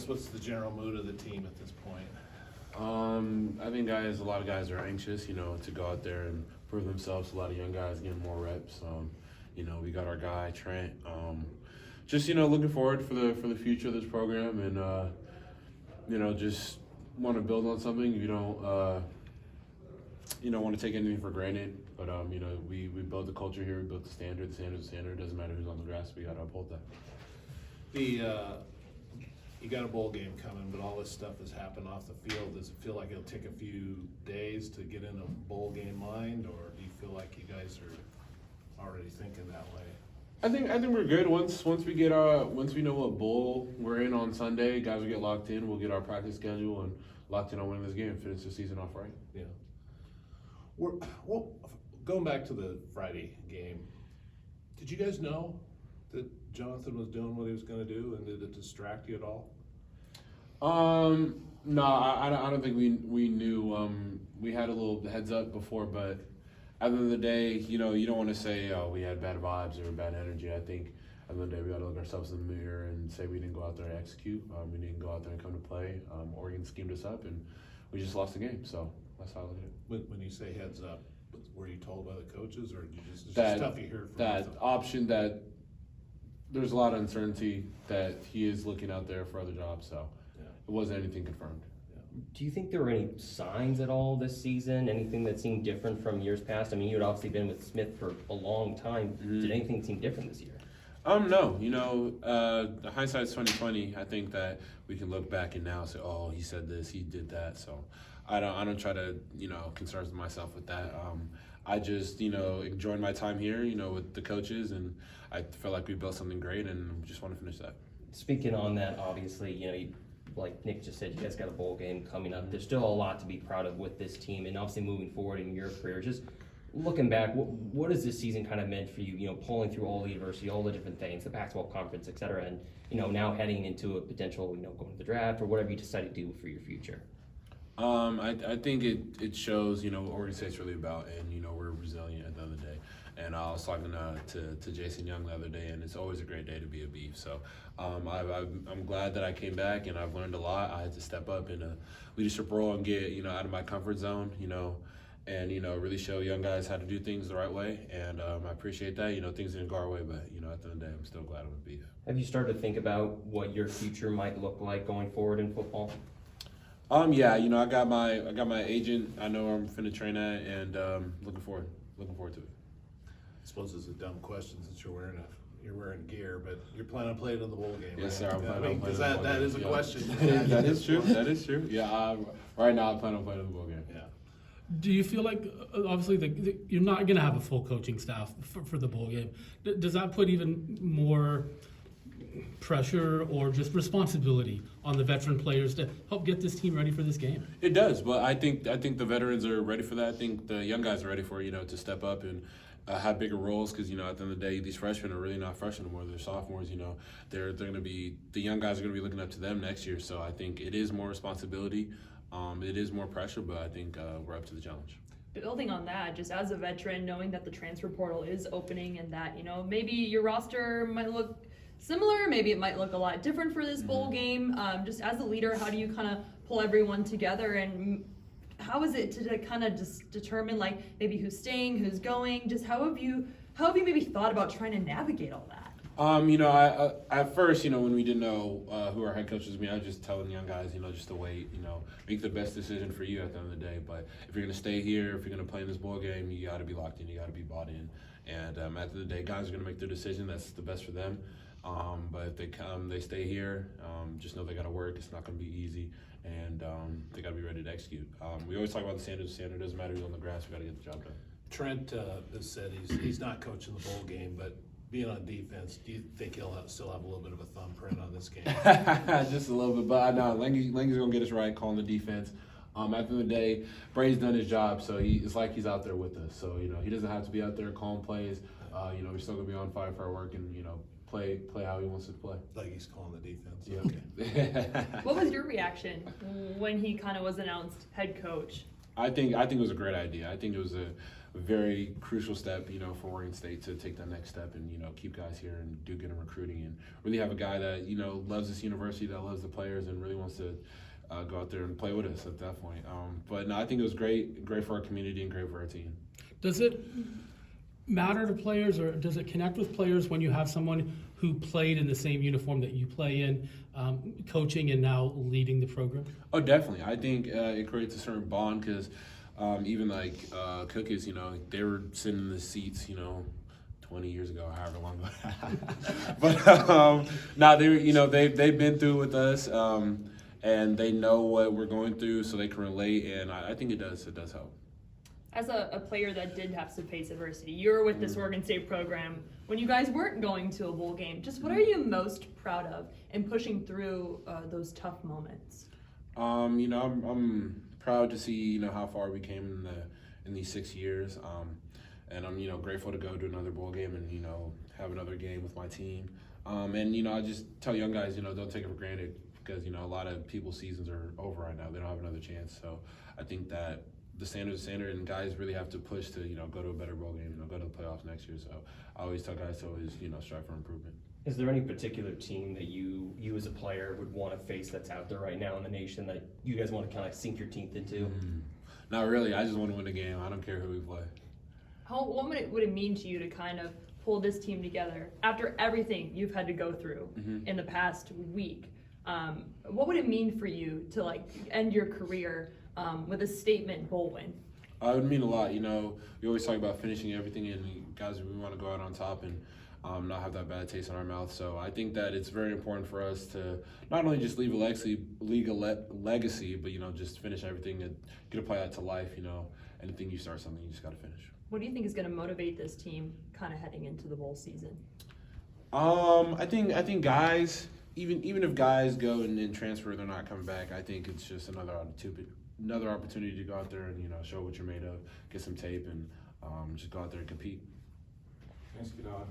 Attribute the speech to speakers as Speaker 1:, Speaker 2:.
Speaker 1: guess what's the general mood of the team at this point?
Speaker 2: I think a lot of guys are anxious, to go out there and prove themselves. A lot of young guys getting more reps. We got our guy Trent. Just looking forward for the future of this program, and just want to build on something. You don't want to take anything for granted. But we built the culture here. We built the standard. The standard's the standard. It doesn't matter who's on the grass. We got to uphold that.
Speaker 1: You got a bowl game coming, but all this stuff has happened off the field. Does it feel like it'll take a few days to get in a bowl game mind, or do you feel like you guys are already thinking that way?
Speaker 2: I think we're good. Once we know what bowl we're in on Sunday, guys will get locked in. We'll get our practice schedule and locked in on winning this game. Finish the season off right.
Speaker 1: Yeah. Well, going back to the Friday game, did you guys know that Jonathan was doing what he was going to do, and did it distract you at all?
Speaker 2: No, I don't think we knew. We had a little heads up before, but at the end of the day, you don't want to say, oh, we had bad vibes or bad energy. I think at the end of the day, we got to look ourselves in the mirror and say we didn't go out there and execute. We didn't go out there and come to play. Oregon schemed us up, and we just lost the game. So that's how I look at it.
Speaker 1: When you say heads up, were you told by the coaches, or just stuff you hear from
Speaker 2: that option that there's a lot of uncertainty that he is looking out there for other jobs, so it wasn't anything confirmed.
Speaker 3: Do you think there were any signs at all this season? Anything that seemed different from years past? I mean, you had obviously been with Smith for a long time. Mm-hmm. Did anything seem different this year?
Speaker 2: No. The hindsight's 2020. I think that we can look back and now say, oh, he said this, he did that. So I don't try to, concern myself with that. I just, enjoyed my time here, with the coaches, and I feel like we built something great, and just want to finish that.
Speaker 3: Speaking on that, obviously, like Nick just said, you guys got a bowl game coming up. There's still a lot to be proud of with this team, and obviously moving forward in your career. Just looking back, what has this season kind of meant for you? Pulling through all the adversity, all the different things, the Pac-12 conference, et cetera, and now heading into a potential, going to the draft or whatever you decide to do for your future.
Speaker 2: I think it shows, what Oregon State's really about, and, we're resilient at the end of the day. And I was talking to Jason Young the other day, and it's always a great day to be a Beef. So I'm glad that I came back, and I've learned a lot. I had to step up in a leadership role and get, out of my comfort zone, and, really show young guys how to do things the right way. And I appreciate that. Things didn't go our way, but, at the end of the day, I'm still glad I'm a Beef.
Speaker 3: Have you started to think about what your future might look like going forward in football?
Speaker 2: Yeah, I got my agent. I know I'm finna train at, and looking forward to it.
Speaker 1: I suppose it's a dumb question since you're wearing gear, but you're planning on playing in the bowl game.
Speaker 2: Yes,
Speaker 1: right?
Speaker 2: sir. I'm planning on playing in the bowl game.
Speaker 1: That is a question.
Speaker 2: That is true. That is true. Yeah, right now I plan on playing in the bowl game.
Speaker 1: Yeah.
Speaker 4: Do you feel like, obviously, you're not going to have a full coaching staff for the bowl game? Does that put even more pressure or just responsibility on the veteran players to help get this team ready for this game?
Speaker 2: It does, but I think the veterans are ready for that. I think the young guys are ready for to step up and have bigger roles, because at the end of the day, these freshmen are really not freshmen anymore. They're sophomores. They're going to be, the young guys are going to be looking up to them next year. So I think it is more responsibility. It is more pressure, but I think we're up to the challenge.
Speaker 5: Building on that, just as a veteran, knowing that the transfer portal is opening and that, maybe your roster might look similar, maybe it might look a lot different for this bowl game. Just as a leader, how do you kind of pull everyone together, and how is it to kind of just determine like maybe who's staying, who's going? Just how have you maybe thought about trying to navigate all that?
Speaker 2: I at first, when we didn't know who our head coach was, I was just telling young guys, just to wait, make the best decision for you at the end of the day. But if you're going to stay here, if you're going to play in this bowl game, you got to be locked in, you got to be bought in. And at the end of the day, guys are going to make their decision. That's the best for them. But if they stay here, just know they got to work. It's not going to be easy, and they got to be ready to execute. We always talk about the standard. The standard doesn't matter who's on the grass. We got to get the job done.
Speaker 1: Trent has said he's not coaching the bowl game, but being on defense, do you think he'll still have a little bit of a thumbprint on this game?
Speaker 2: Just a little bit, but I know Langy's going to get us right calling the defense. At the end of the day, Brady's done his job, so it's like he's out there with us. So, he doesn't have to be out there calling plays. We're still going to be on fire for our work and, play how he wants to play.
Speaker 1: Like he's calling the defense.
Speaker 2: Yeah.
Speaker 1: Okay.
Speaker 5: What was your reaction when he kind of was announced head coach?
Speaker 2: I think it was a great idea. I think it was a very crucial step, you know, for Oregon State to take that next step and, you know, keep guys here and do good in recruiting and really have a guy that, you know, loves this university, that loves the players and really wants to go out there and play with us at that point. But no, I think it was great for our community and great for our team.
Speaker 4: Does it matter to players, or does it connect with players when you have someone who played in the same uniform that you play in, coaching and now leading the program?
Speaker 2: Oh, definitely. I think it creates a certain bond because even like Cookies, you know, they were sitting in the seats, you know, 20 years ago, however long ago. But now they, you know, they've been through with us, and they know what we're going through, so they can relate. And I think it does help.
Speaker 5: As a player that did have to face adversity, you were with this Oregon State program when you guys weren't going to a bowl game. Just what are you most proud of in pushing through those tough moments?
Speaker 2: You know, I'm proud to see, you know, how far we came in these 6 years, and I'm, you know, grateful to go to another bowl game and, you know, have another game with my team. And you know, I just tell young guys, you know, don't take it for granted because, you know, a lot of people's seasons are over right now. They don't have another chance. So I think that the standard is standard, and guys really have to push to, you know, go to a better bowl game, you know, go to the playoffs next year. So I always tell guys to always, you know, strive for improvement.
Speaker 3: Is there any particular team that you as a player would want to face that's out there right now in the nation that you guys want to kind of sink your teeth into?
Speaker 2: Not really. I just want to win the game. I don't care who we play.
Speaker 5: What would it mean to you to kind of pull this team together after everything you've had to go through in the past week? What would it mean for you to like end your career with a statement bowl win?
Speaker 2: It would mean a lot. You know, we always talk about finishing everything, and guys, we want to go out on top and not have that bad taste in our mouth. So I think that it's very important for us to not only just leave a legacy, but, you know, just finish everything and get apply that to life. You know, anything you start something, you just got to finish.
Speaker 5: What do you think is going to motivate this team kind of heading into the bowl season?
Speaker 2: I think guys, even if guys go and transfer, they're not coming back. I think it's just another opportunity to go out there and, you know, show what you're made of, get some tape, and just go out there and compete.
Speaker 1: Thanks, Kitan.